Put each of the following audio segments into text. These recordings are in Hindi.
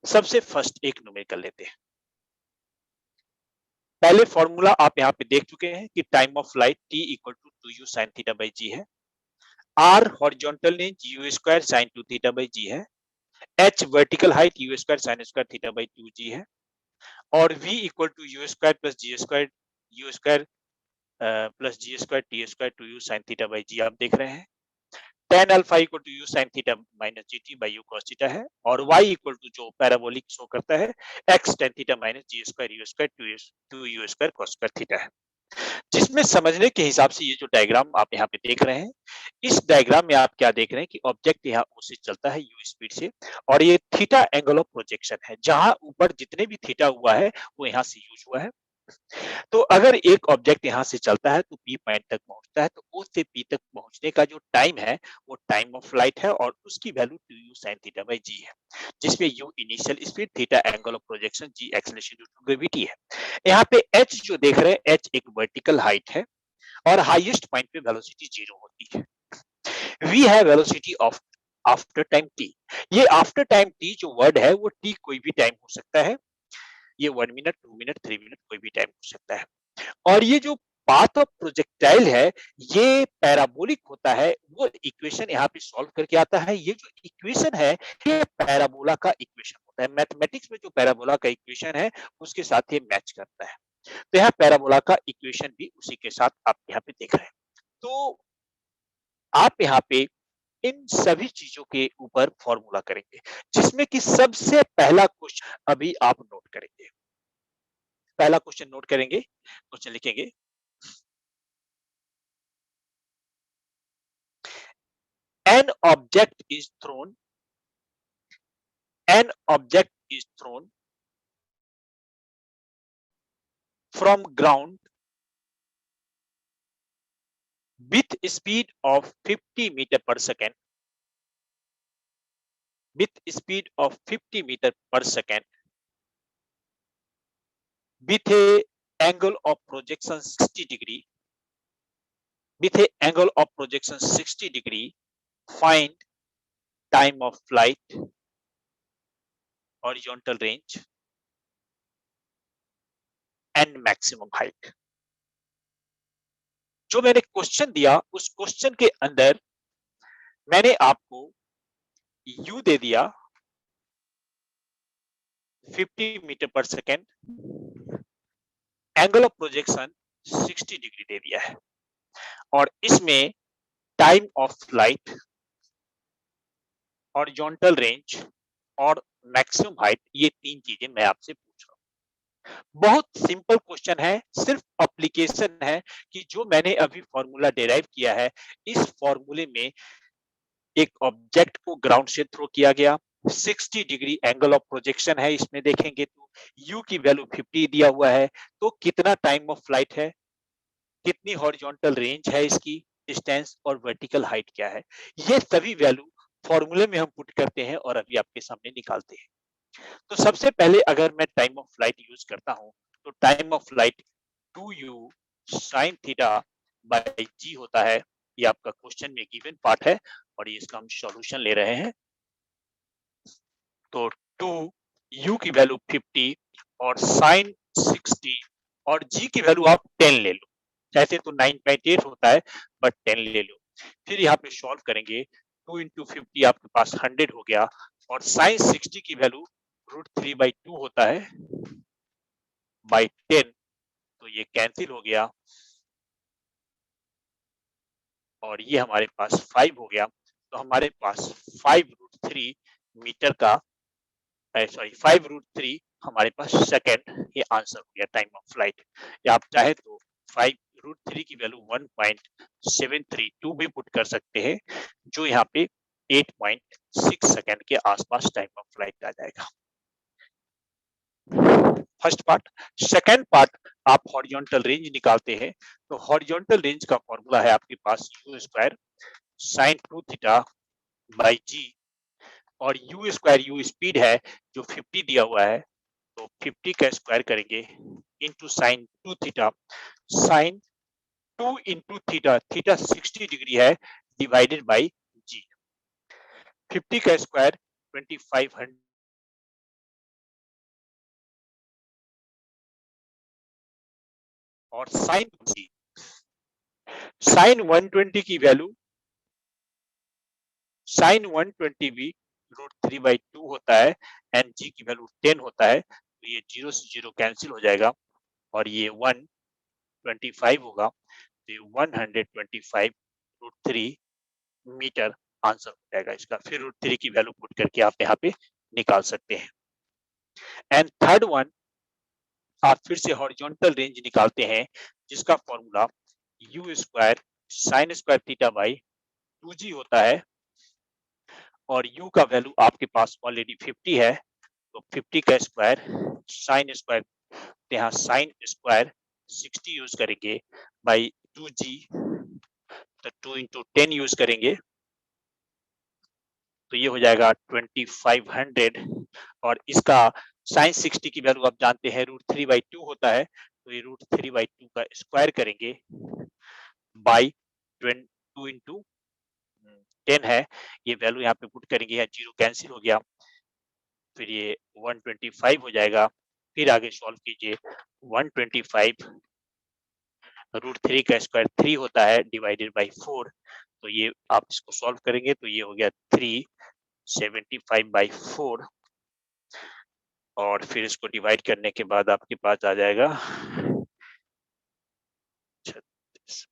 सबसे फर्स्ट एक न्यूमेरिकल लेते हैं। पहले फॉर्मूला आप यहाँ पे देख चुके हैं कि time of flight t equal to 2u sin theta by g है। r horizontal range u square sin 2 theta by g है। h vertical height u square sin square theta by 2g है। और v equal to u square plus g square u square plus g square t square 2u sin theta by g आप देख रहे हैं। tan alpha equal to u sin theta minus gt by u cos theta है। और y इक्वल टू जो पैराबोलिक शो करता है x tan theta minus g square u square 2u square cos square theta है। जिसमें समझने के हिसाब से ये जो डायग्राम आप यहाँ पे देख रहे हैं, इस डायग्राम में आप क्या देख रहे हैं कि ऑब्जेक्ट यहाँ ओ से चलता है u स्पीड से, और ये थीटा एंगल ऑफ प्रोजेक्शन है, जहां ऊपर जितने भी थीटा हुआ है वो यहाँ से यूज हुआ है। तो अगर एक ऑब्जेक्ट यहाँ से चलता है तो पी पॉइंट तक पहुंचता है, तो ओ से पी तक पहुंचने का जो टाइम है वो टाइम ऑफ फ्लाइट है, और उसकी value 2u sin theta by g है, जिसमें u initial speed, theta angle of projection, g acceleration due to gravity है। यहाँ पे h जो देख रहे हैं, h एक वर्टिकल हाइट है, और हाईएस्ट पॉइंट पे वेलोसिटी 0 होती है। v है velocity of after time t। ये आफ्टर टाइम t जो वर्ड है वो t कोई भी टाइम हो सकता है, ये 1 मिनट, 2 मिनट, 3 मिनट कोई भी टाइम हो सकता है। और ये जो पाथ ऑफ प्रोजेक्टाइल है, ये पैराबोलिक होता है। वो इक्वेशन यहाँ पे सॉल्व करके आता है। ये जो इक्वेशन है, ये पैराबोला का इक्वेशन होता है। मैथमेटिक्स में जो पैराबोला का इक्वेशन है, उसके साथ ये मैच करता है। तो यहाँ पैराबोला का इक्वेशन भी उसी के साथ आप यहाँ पे देख रहे हैं। तो आप यहाँ पे इन सभी चीजों के ऊपर फॉर्मूला करेंगे, जिसमें कि सबसे पहला क्वेश्चन अभी आप नोट करेंगे। पहला क्वेश्चन नोट करेंगे, क्वेश्चन लिखेंगे, an object is thrown an object is thrown from ground with speed of 50 meter per second with speed of 50 meter per second with a angle of projection 60 degree with a angle of projection 60 degree. Find time of flight, horizontal range and maximum height। जो मैंने क्वेश्चन दिया, उस क्वेश्चन के अंदर मैंने आपको u दे दिया 50 metre per second, angle of projection 60 degree दे दिया है, और इसमें time of flight, horizontal range और मैक्सिमम हाइट, ये तीन चीजें मैं आपसे पूछ रहा हूँ। बहुत सिंपल क्वेश्चन है, सिर्फ एप्लीकेशन है कि जो मैंने अभी फॉर्मूला डिराइव किया है, इस फॉर्मूले में एक ऑब्जेक्ट को ग्राउंड से थ्रो किया गया, 60 डिग्री एंगल ऑफ प्रोजेक्शन है, इसमें देखेंगे तो u की वैल्यू 50 दिया हुआ है, तो कितना टाइम ऑफ फ्लाइट है, कितनी हॉरिजॉन्टल रेंज है इसकी, डिस्टेंस और वर्टिकल हाइट क्या है, ये सभी वैल्यू फॉर्मूले में हम पुट करते हैं और अभी आपके सामने निकालते हैं। तो सबसे पहले अगर मैं टाइम ऑफ फ्लाइट यूज करता हूं, तो time of flight 2u sin theta by g होता है। ये आपका क्वेश्चन में गिवन पार्ट है, और ये इसका हम सॉल्यूशन ले रहे हैं। तो 2u की वैल्यू 50 और sin 60 और g की वैल्यू आप 10 ले लो, ऐसे तो 9.8 होता है, बट 10 ले लो। फिर यहाँ पे सॉल्व करेंगे, 2 इंटू 50 आपके पास 100 हो गया, और sin 60 की वैल्यू √3/2 होता है बाई 10, तो ये कैंसिल हो गया, और ये हमारे पास 5 हो गया। तो हमारे पास 5√3 मीटर का, सॉरी 5√3 हमारे पास सेकेंड, ये आंसर हो गया टाइम ऑफ फ्लाइट। या आप चाहे तो 5√3 की वैल्यू 1.732 भी पुट कर सकते हैं, जो यहाँ पे 8.6 सेकेंड के आसपास टाइम ऑफ फ्लाइट आ जाएगा। First part. सेकेंड पार्ट, आप हॉरिजॉन्टल रेंज निकालते हैं, तो हॉरिजॉन्टल रेंज का फॉर्मूला है आपके पास u square sin 2 theta by g, और u स्क्वायर u स्पीड है जो 50 दिया हुआ है, तो 50 का स्क्वायर करेंगे into sine 2 theta, sine 2 into theta, theta 60 degree है, डिवाइडेड बाई जी। 50 का स्क्वायर 2500 और साइन 120 की वैल्यू साइन 120 भी √3/2 होता है एंड जी की वैल्यू 10 होता है, तो ये 0 से 0 कैंसिल हो जाएगा और ये 125 होगा, तो ये 125 √3 मीटर आंसर हो जाएगा इसका। फिर √3 की वैल्यू पुट करके आप यहाँ पे निकाल सकते हैं। एंड थर्ड वन, आप फिर से हॉरिजॉन्टल रेंज निकालते हैं जिसका formula u square sine square theta by 2g होता है और u का वैल्यू आपके पास ऑलरेडी 50 है, तो 50 का स्क्वायर साइन स्क्वायर, यहाँ साइन स्क्वायर 60 यूज करेंगे बाई 2g, तो 2 इंटू 10 यूज करेंगे तो ये हो जाएगा 2500 और इसका साइन 60 की वैल्यू आप जानते हैं √3/2 होता है, तो ये √3/2 का स्क्वायर करेंगे बाई 2 इंटू 10 है, ये वैल्यू यहाँ पे पुट करेंगे, यहाँ जीरो कैंसिल हो गया, फिर ये 125 हो जाएगा। फिर आगे सॉल्व कीजिए, 125 √3 का स्क्वायर 3 होता है डिवाइडेड बाई 4, तो ये आप इसको सॉल्व करेंगे तो ये हो गया 375/4 और फिर इसको डिवाइड करने के बाद आपके पास आ जाएगा 36,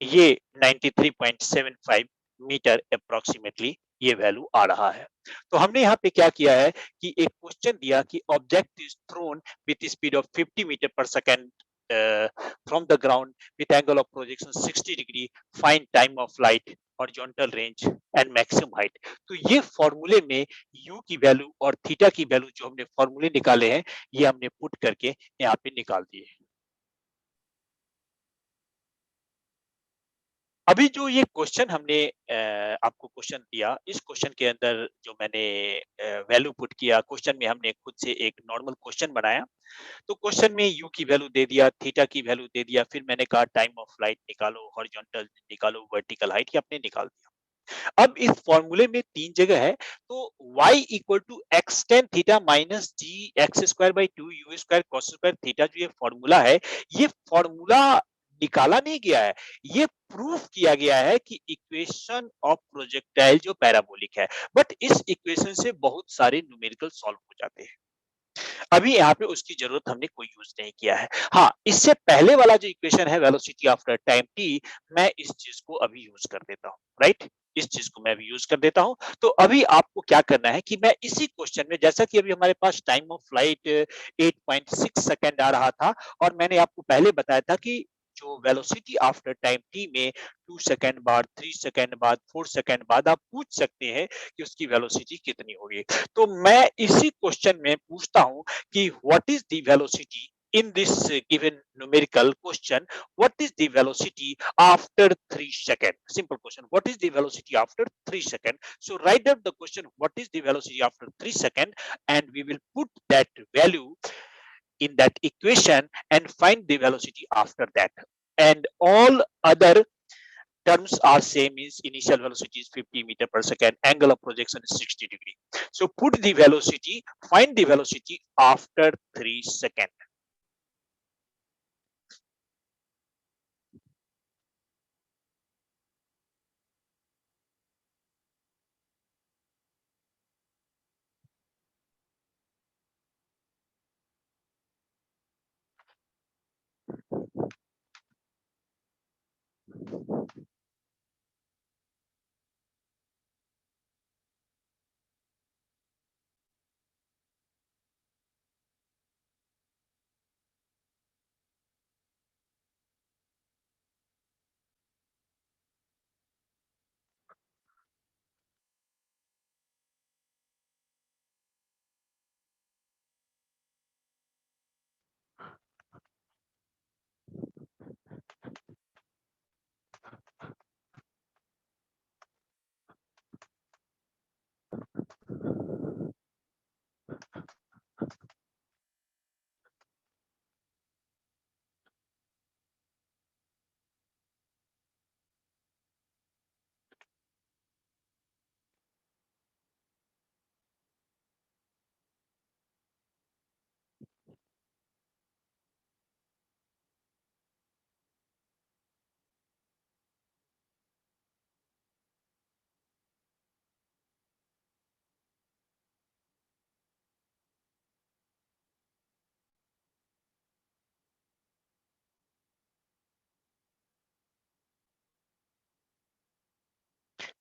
ये 93.75 मीटर अप्रोक्सीमेटली ये वैल्यू आ रहा है। तो हमने यहाँ पे क्या किया है कि एक क्वेश्चन दिया कि object is thrown with speed of 50 metre per second from the ground with angle of projection 60 degree, find time of flight, horizontal range and maximum height. तो ये फॉर्मूले में u की वैल्यू और थीटा की वैल्यू जो हमने फॉर्मूले निकाले हैं ये हमने पुट करके यहाँ पे निकाल दिए। अभी जो ये क्वेश्चन हमने आपको क्वेश्चन दिया, इस क्वेश्चन के अंदर जो मैंने वैल्यू पुट किया, क्वेश्चन में हमने खुद से एक नॉर्मल क्वेश्चन बनाया। तो क्वेश्चन में यू की वैल्यू दे दिया, थीटा की वैल्यू दे दिया, फिर मैंने कहा टाइम ऑफ फ्लाइट निकालो, हॉरिजॉन्टल निकालो, वर्टिकल हाइट, ये आपने निकाल दिया। अब इस फॉर्मूले में 3 जगह है, तो y equal to x tan theta minus g x square by 2 u square cos square theta, जो ये फॉर्मूला है, ये फॉर्मूला निकाला नहीं गया है, ये प्रूफ किया गया है कि इक्वेशन ऑफ प्रोजेक्टाइल जो पैराबोलिक है, बट इस इक्वेशन से बहुत सारे न्यूमेरिकल सॉल्व हो जाते हैं। अभी यहाँ पे उसकी जरूरत हमने कोई यूज नहीं किया है। हाँ, इससे पहले वाला जो इक्वेशन है वेलोसिटी आफ्टर टाइम टी, मैं इस चीज को अभी यूज कर देता हूँ, राइट? इस चीज को मैं अभी यूज कर देता हूँ। तो अभी आपको क्या करना है कि मैं इसी क्वेश्चन में, जैसा कि अभी हमारे पास टाइम ऑफ फ्लाइट 8.6 सेकंड आ रहा था और मैंने आपको पहले बताया था कि जो वेलोसिटी आफ्टर टाइम टी में 2 सेकंड बाद, 3 सेकंड बाद, 4 सेकंड बाद आप पूछ सकते हैं कि उसकी वेलोसिटी कितनी होगी। तो मैं इसी क्वेश्चन में पूछता हूं कि what is the velocity in this given numerical question, what is the velocity after 3 seconds? Simple question, what is the velocity after 3 seconds? So write down the question, what is the velocity after 3 seconds, and we will put that value in that equation and find the velocity after that. And all other terms are same, means initial velocity is 50 meter per second, angle of projection is 60 degree. So put the velocity, find the velocity after 3 seconds.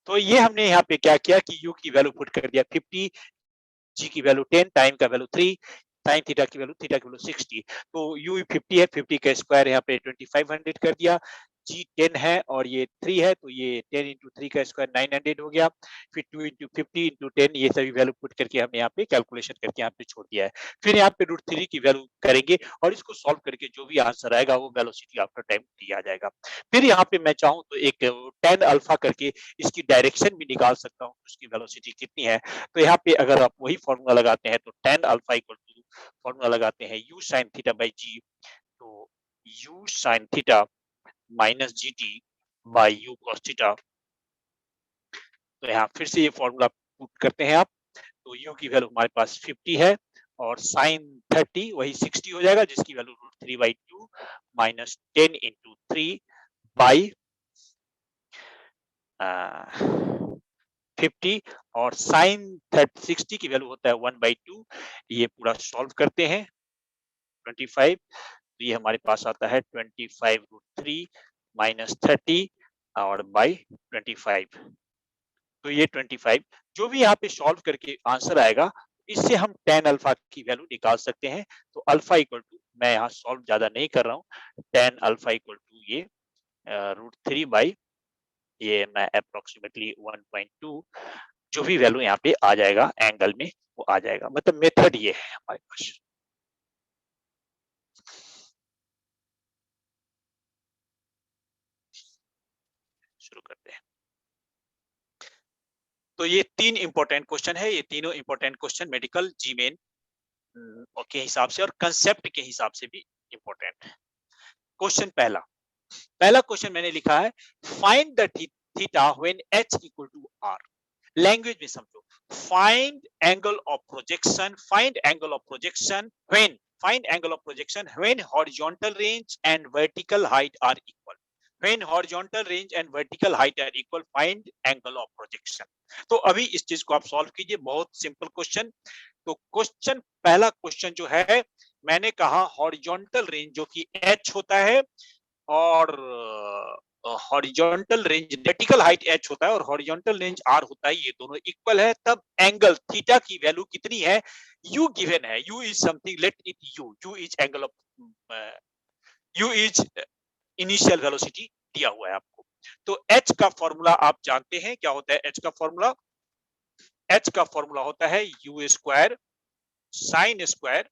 तो ये हमने यहाँ पे क्या किया कि u की वैल्यू पुट कर दिया 50, g की वैल्यू 10, टाइम का वैल्यू 3, साइन थीटा की वैल्यू 60। तो u 50 है, 50 का स्क्वायर यहाँ पे 2500 कर दिया, g 10 है और ये 3 है, तो ये 10 इंटू 3 का स्क्वायर 900 हो गया। फिर 2 इंटू 50 इंटू 10 ये सभी वैल्यू पुट करके हमने यहाँ पे कैलकुलेशन करके यहाँ पे छोड़ दिया है। फिर यहाँ पे रूट 3 की वैल्यू करेंगे और इसको सॉल्व करके जो भी आंसर आएगा वो वेलोसिटी आफ्टर टाइम टी आ जाएगा। फिर यहाँ पे मैं चाहूँ तो एक tan अल्फा करके इसकी डायरेक्शन भी निकाल सकता हूँ, उसकी वेलोसिटी कितनी है। तो यहाँ पे अगर आप वही फॉर्मूला लगाते हैं तो tan alpha equal to formula लगाते हैं u sin theta by g, तो u sin theta minus g t by u cos theta. तो यहाँ फिर से ये फॉर्मूला पुट करते हैं आप, तो u की वैल्यू हमारे पास 50 है और साइन 30 वही 60 हो जाएगा, जिसकी value root 3 by 2 minus 10 into 3 by 50 और साइन 60 की वैल्यू होता है 1/2। ये पूरा सॉल्व करते हैं 25, तो ये हमारे पास आता है 25 रूट 3 माइनस 30 और बाई 25। तो ये 25 जो भी यहाँ पे सॉल्व करके आंसर आएगा, इससे हम tan अल्फा की वैल्यू निकाल सकते हैं। तो अल्फा इक्वल टू, मैं यहाँ सॉल्व ज्यादा नहीं कर रहा हूँ, tan अल्फा इक्वल टू ये रूट 3 बाई ये मैं अप्रोक्सीमेटली 1.2, जो भी वैल्यू यहाँ पे आ जाएगा एंगल में वो आ जाएगा। मतलब मेथड ये है हमारे पास। शुरू करते हैं। तो ये 3 इंपॉर्टेंट क्वेश्चन है, ये तीनों इंपॉर्टेंट क्वेश्चन मेडिकल जी मेन के हिसाब से और कंसेप्ट के हिसाब से भी इंपॉर्टेंट है। क्वेश्चन पहला क्वेश्चन मैंने लिखा है, find the theta when h equal to r। Language में समझो, find angle of projection, find angle of projection when, find angle of projection when horizontal range and vertical height are equal. When horizontal range and vertical height are equal, find angle of projection. तो अभी इस चीज को आप सॉल्व कीजिए, बहुत सिंपल क्वेश्चन। तो क्वेश्चन, पहला क्वेश्चन जो है, मैंने कहा हॉरिजॉन्टल रेंज जो कि h होता है और horizontal range, vertical height h होता है और हॉरिजॉन्टल रेंज r होता है, ये दोनों इक्वल है, तब एंगल थीटा की वैल्यू कितनी है, u गिवन है, u is something, let it u is angle of, u is initial velocity दिया हुआ है आपको। तो h का फॉर्मूला आप जानते हैं क्या होता है, h का फॉर्मूला, h का फॉर्मूला होता है u square sine square,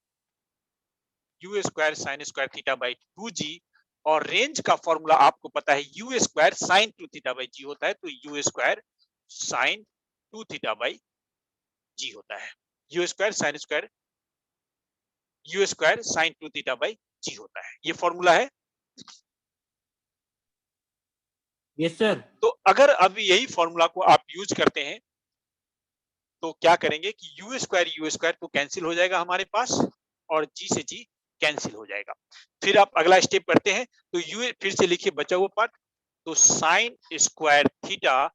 u square sine square theta by 2g, और रेंज का फॉर्मूला आपको पता है u square sine 2 theta by g होता है, तो u square sine 2 theta by g होता है, u square sine 2 theta by g होता है, ये फॉर्मूला है। Yes sir. तो अगर अब यही फॉर्मूला को आप यूज करते हैं तो क्या करेंगे कि यू स्क्वायर तो कैंसिल हो जाएगा हमारे पास और जी से जी कैंसिल हो जाएगा। फिर आप अगला स्टेप करते हैं, तो यू फिर से लिखिए बचा हुआ पार्ट, तो sine square theta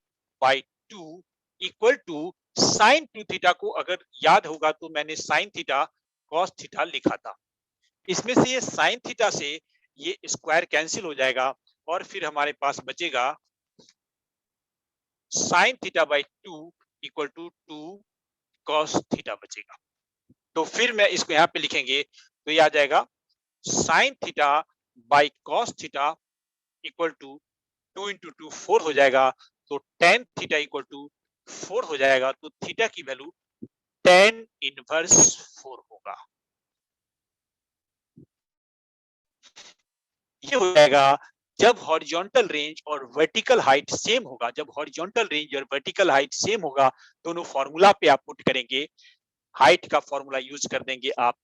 by 2 equal to sine 2 theta को अगर याद होगा तो मैंने साइन थीटा कॉस थीटा लिखा था, इसमें से ये साइन थीटा से ये स्क्वायर कैंसिल हो जाएगा और फिर हमारे पास बचेगा sine theta by 2 equal to 2 cos theta बचेगा। तो फिर मैं इसको यहाँ पे लिखेंगे तो ये आ जाएगा sine theta by cos theta equal to 2 into 2 4 हो जाएगा, तो टेन थीटा इक्वल टू 4 हो जाएगा, तो थीटा की वैल्यू टेन इनवर्स 4 होगा। ये हो जाएगा जब हॉरिजॉन्टल रेंज और वर्टिकल हाइट सेम होगा, जब हॉरिजॉन्टल रेंज और वर्टिकल हाइट सेम होगा, दोनों फॉर्मूला पे आप पुट करेंगे, हाइट का फॉर्मूला यूज कर देंगे आप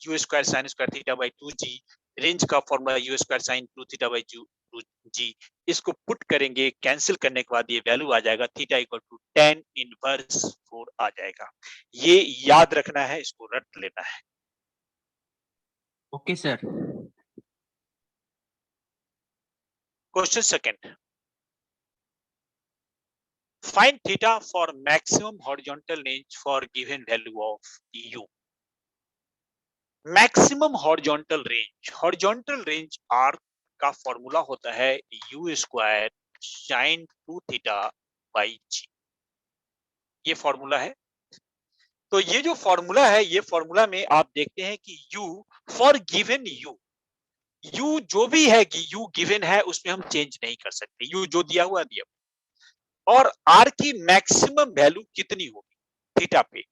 u square sine square theta by 2g, range का formula u square sine 2 theta by 2g, इसको पुट करेंगे, कैंसिल करने के बाद ये वैल्यू आ जाएगा theta equal to tan inverse 4 आ जाएगा। ये याद रखना है, इसको रट लेना है। Okay sir. Question second, find theta for maximum horizontal range for given value of u। Maximum horizontal range R का फॉर्मूला होता है u square sine 2 theta by g. ये फॉर्मूला है। तो ये जो फॉर्मूला है, ये फॉर्मूला में आप देखते हैं कि u फॉर गिवन u जो भी है कि u गिवन है उसमें हम चेंज नहीं कर सकते, u जो दिया हुआ दिया, और r की मैक्सिमम वैल्यू कितनी होगी थीटा पे।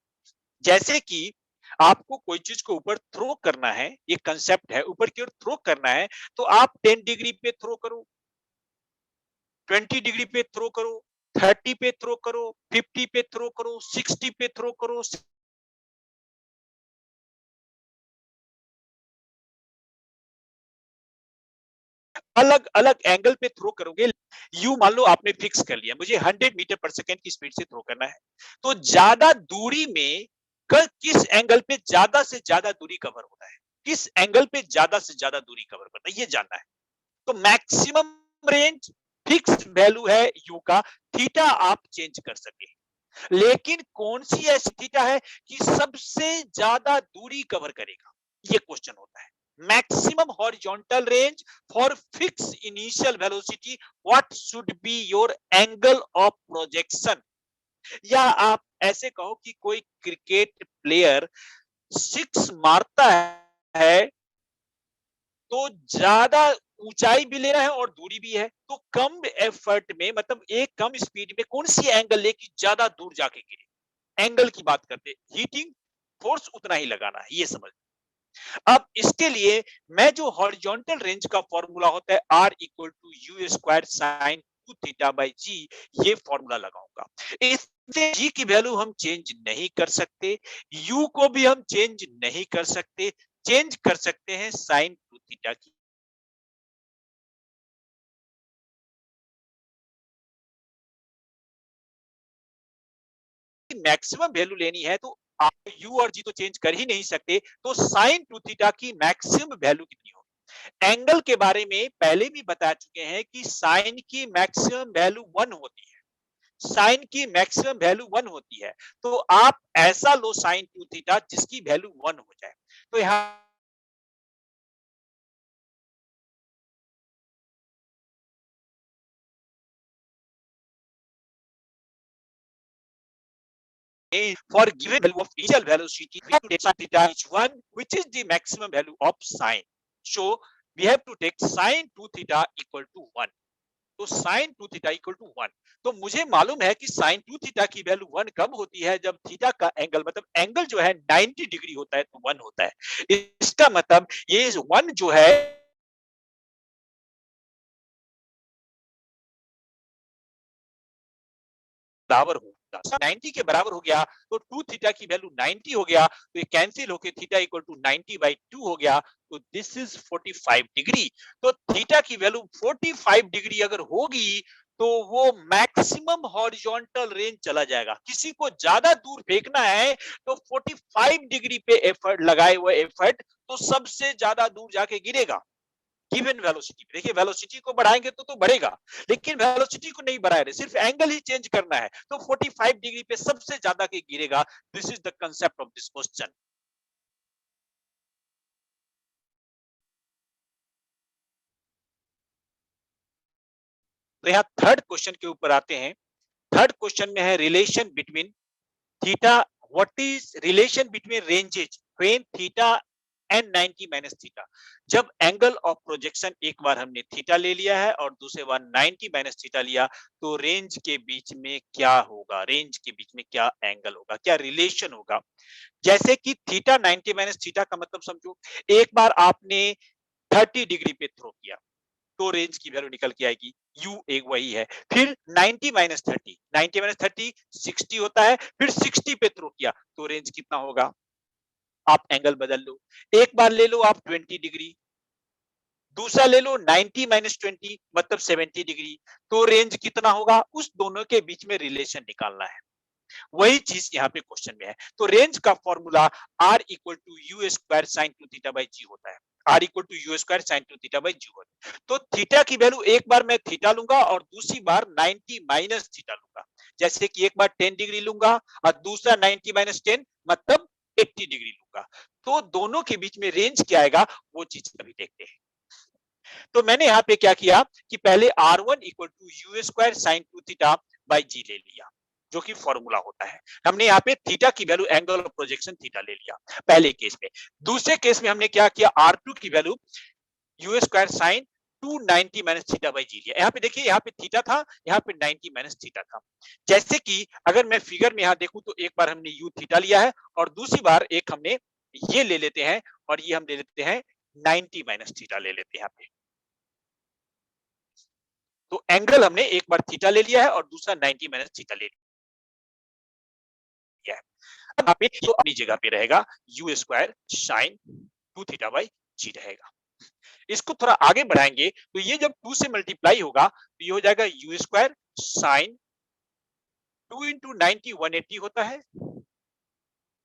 जैसे कि आपको कोई चीज को ऊपर थ्रो करना है, ये कंसेप्ट है, ऊपर की ओर थ्रो करना है, तो आप 10 डिग्री पे थ्रो करो, 20 डिग्री पे थ्रो करो, 30 पे थ्रो करो, 50 पे थ्रो करो, 60 पे थ्रो करो, अलग अलग एंगल पे थ्रो करोगे। यू मान लो आपने फिक्स कर लिया, मुझे 100 मीटर पर सेकेंड की स्पीड से थ्रो करना है, तो ज्यादा दूरी में किस एंगल पे ज्यादा से ज्यादा दूरी कवर होता है, किस एंगल पे ज्यादा से ज्यादा दूरी कवर करता है, ये जानना है। तो मैक्सिमम रेंज फिक्स वैल्यू है यू का, थीटा आप चेंज कर सके, लेकिन कौन सी ऐसी थीटा है कि सबसे ज्यादा दूरी कवर करेगा, ये क्वेश्चन होता है। Maximum horizontal range for fix initial velocity, what should be your angle of projection. या आप ऐसे कहो कि कोई क्रिकेट प्लेयर सिक्स मारता है तो ज्यादा ऊंचाई भी ले रहा है और दूरी भी है, तो कम एफर्ट में, मतलब एक कम स्पीड में कौन सी एंगल ले कि ज्यादा दूर जाके गिरे, एंगल की बात करते, हीटिंग फोर्स उतना ही लगाना है, ये समझ। अब इसके लिए मैं जो हॉरिजॉन्टल रेंज का फॉर्मूला होता है R equal to u square sine two theta by g, ये फॉर्मूला लगाऊंगा। इससे जी की वैल्यू हम चेंज नहीं कर सकते, यू को भी हम चेंज नहीं कर सकते, चेंज कर सकते हैं साइन टू थीटा की। मैक्सिमम वैल्यू लेनी है तो आप यू और जी तो चेंज कर ही नहीं सकते, तो साइन टू थीटा की मैक्सिमम वैल्यू कितनी होगी। एंगल के बारे में पहले भी बता चुके हैं कि साइन की मैक्सिमम वैल्यू 1 होती है, साइन की मैक्सिमम वैल्यू 1 होती है, तो आप ऐसा लो साइन टू थीटा जिसकी वैल्यू 1 हो जाए। तो यहां for given value of initial velocity, we have to take sin theta each one, which is the maximum value of sine. So we have to take sin 2 theta equal to 1. तो sine two theta equal to 1, तो मुझे मालूम है कि साइन टू थीटा की वैल्यू 1 कब होती है, जब थीटा का एंगल, मतलब एंगल जो है 90 डिग्री होता है तो 1 होता है। इसका मतलब ये 1 जो है बराबर होगा, 90 के बराबर हो गया, तो 2 थीटा की वैल्यू 90 हो गया, तो ये कैंसिल होके थीटा इक्वल टू 90 बाई 2 हो गया, तो दिस इज 45 डिग्री। तो थीटा की वैल्यू 45 डिग्री अगर होगी तो वो मैक्सिमम हॉरिजॉन्टल रेंज चला जाएगा। किसी को ज्यादा दूर फेंकना है तो 45 डिग्री पे एफर्ट लगाए हुए एफर्ट तो सबसे ज्यादा दूर जाके गिरेगा गिवन वेलोसिटी। देखिए वेलोसिटी को बढ़ाएंगे तो बढ़ेगा, लेकिन वेलोसिटी को नहीं बढ़ा रहे, सिर्फ एंगल ही चेंज करना है, तो 45 डिग्री पे सबसे ज्यादा के गिरेगा। This is the concept of this question. तो यहाँ थर्ड क्वेश्चन के ऊपर आते हैं। थर्ड क्वेश्चन में है relation between theta, what is relation between ranges when theta and 90 minus theta. जब एंगल ऑफ प्रोजेक्शन एक बार हमने थीटा ले लिया है और दूसरे बार 90 माइनस थीटा लिया, तो रेंज के बीच में क्या होगा, रेंज के बीच में क्या एंगल होगा, क्या रिलेशन होगा। जैसे कि थीटा 90 माइनस थीटा का मतलब समझो, एक बार आपने 30 डिग्री पे थ्रो किया तो रेंज की वैल्यू निकल के आएगी, यू एक वही है। फिर 90 माइनस 30, 90 माइनस 30 60 होता है, फिर 60 पे थ्रो किया तो रेंज कितना होगा, आप एंगल बदल लो। एक बार ले लो आप 20 डिग्री, दूसरा ले लो 90 माइनस 20 मतलब 70 डिग्री, तो रेंज कितना होगा, उस दोनों के बीच में रिलेशन निकालना है। वही चीज यहाँ पे क्वेश्चन में है। तो रेंज का formula R equal to u square sine two theta by g होता है, R equal to u square sine two theta by g होता है। तो थीटा की वैल्यू एक बार मैं थीटा लूंगा और दूसरी बार 90 माइनस थीटा लूंगा। जैसे कि एक बार 10 डिग्री लूंगा और दूसरा 90 माइनस 10 मतलब 80 डिग्री लूंगा, तो दोनों के बीच में रेंज क्या आएगा वो चीज अभी देखते हैं। तो मैंने यहाँ पे क्या किया कि पहले R1 equal to u square sine two theta by g ले लिया, जो कि फॉर्मूला होता है। हमने यहाँ पे थीटा की value angle of projection theta ले लिया पहले केस में। दूसरे केस में हमने क्या किया, R2 की value u square sine 290 minus theta by g लिया। यहाँ पे देखिए, यहाँ पे थीटा था, यहाँ पे 90 माइनस थीटा था। जैसे कि अगर मैं फिगर में यहाँ देखूं तो एक बार हमने यू थीटा लिया है और दूसरी बार एक हमने ये ले लेते हैं और ये हम ले लेते हैं 90 माइनस थीटा ले लेते हैं यहाँ पे। तो एंगल हमने एक बार थीटा ले लिया है और दूसरा 90 माइनस थीटा ले लिया है। अब यहाँ पे तो अपनी जगह पे रहेगा u square sine 2 theta by g रहेगा। इसको थोड़ा आगे बढ़ाएंगे तो ये जब 2 से मल्टीप्लाई होगा तो ये हो जाएगा यू स्क्वायर साइन 2 इंटू 90 180 होता है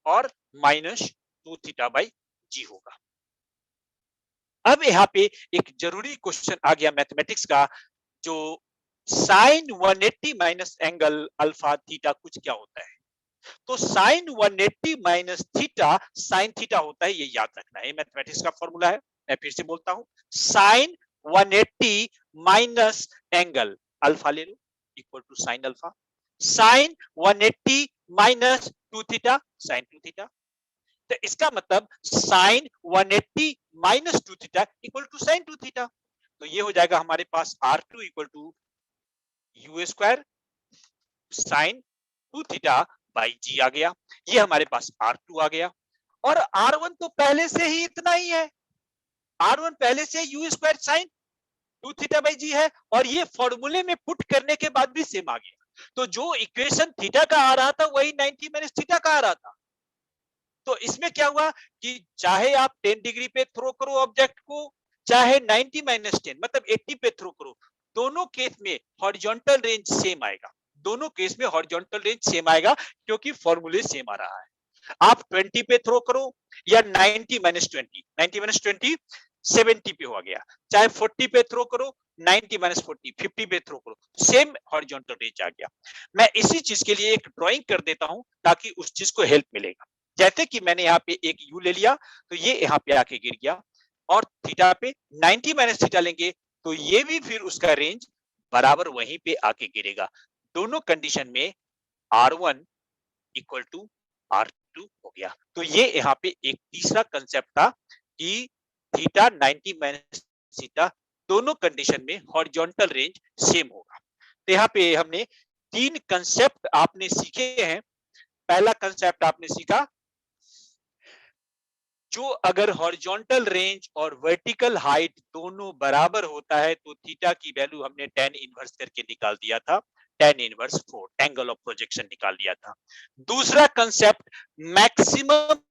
और माइनस 2 थीटा बाई जी होगा। अब यहाँ पे एक जरूरी क्वेश्चन आ गया मैथमेटिक्स का, जो sine 180 minus angle alpha theta कुछ क्या होता है। तो sine 180 minus theta sine theta होता है, ये याद रखना है। मैथमेटिक्स का फॉर्मूला है, मैं फिर से बोलता हूं, साइन 180 माइनस एंगल अल्फा ले लो equal to sine alpha, sine 180 minus 2 theta sine 2 theta. तो इसका मतलब sine 180 minus 2 theta equal to sine 2 theta. तो ये हो जाएगा हमारे पास R2 equal to u square sine 2 theta by g आ गया। ये हमारे पास R2 आ गया और R1 तो पहले से ही इतना ही है। R1 पहले से u square sine 2 theta by g है और ये फॉर्मूले में पुट करने के बाद भी सेम आ गया। तो जो इक्वेशन थीटा का आ रहा था वही 90 माइनस थीटा का आ रहा था। तो इसमें क्या हुआ कि चाहे आप 10 डिग्री पे थ्रो करो ऑब्जेक्ट को, चाहे 90 माइनस 10 मतलब 80 पे थ्रो करो, दोनों केस में हॉरिजॉन्टल रेंज सेम आएगा। दोनों केस में हॉरिजॉन्टल रेंज सेम आएगा क्योंकि फॉर्मूले सेम आ रहा है। आप 20 पे थ्रो करो या 90 माइनस 20, 90 माइनस 20 70 पे हो गया, चाहे 40 पे थ्रो करो 90 माइनस 40 50 पे थ्रो करो, सेम हॉरिजॉन्टल रेंज आ गया। मैं इसी चीज के लिए एक ड्राइंग कर देता हूं ताकि उस चीज को हेल्प मिलेगा। जैसे कि मैंने यहाँ पे एक यू ले लिया तो ये यहाँ पे आके गिर गया और थीटा पे 90 माइनस थीटा लेंगे तो ये भी फिर उसका रेंज बराबर वहीं पे आके गिरेगा। दोनों कंडीशन में R1 इक्वल टू R2 हो गया। तो ये यहाँ पे एक तीसरा कंसेप्ट था कि थीटा 90 माइनस थीटा दोनों कंडीशन में हॉरिजॉन्टल रेंज सेम होगा। तो यहाँ पे हमने 3 कंसेप्ट आपने सीखे हैं। पहला कंसेप्ट आपने सीखा, जो अगर हॉरिजॉन्टल रेंज और वर्टिकल हाइट दोनों बराबर होता है तो थीटा की वैल्यू हमने tan इनवर्स करके निकाल दिया था, tan inverse 4 angle of projection निकाल दिया था। दूसरा कंसेप्ट, मैक्सिमम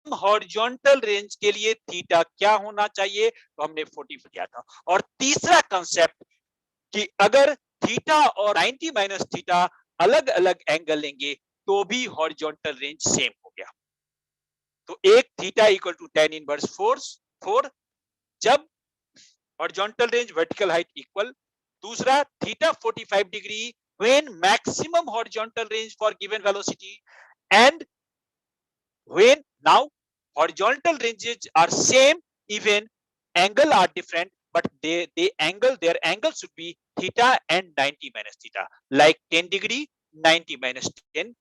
हॉरिजॉन्टल रेंज के लिए थीटा क्या होना चाहिए तो हमने 40 किया था। और तीसरा कंसेप्ट कि अगर थीटा और 90 माइनस थीटा अलग अलग एंगल लेंगे तो भी हॉरिजॉन्टल रेंज सेम हो गया। तो एक theta equal to tan inverse 4 जब horizontal range vertical height equal, दूसरा theta 45 degree when maximum horizontal range for given velocity, and when now horizontal ranges are same even angle are different but their angle should be theta and 90 minus theta, like 10 degree 90 minus 10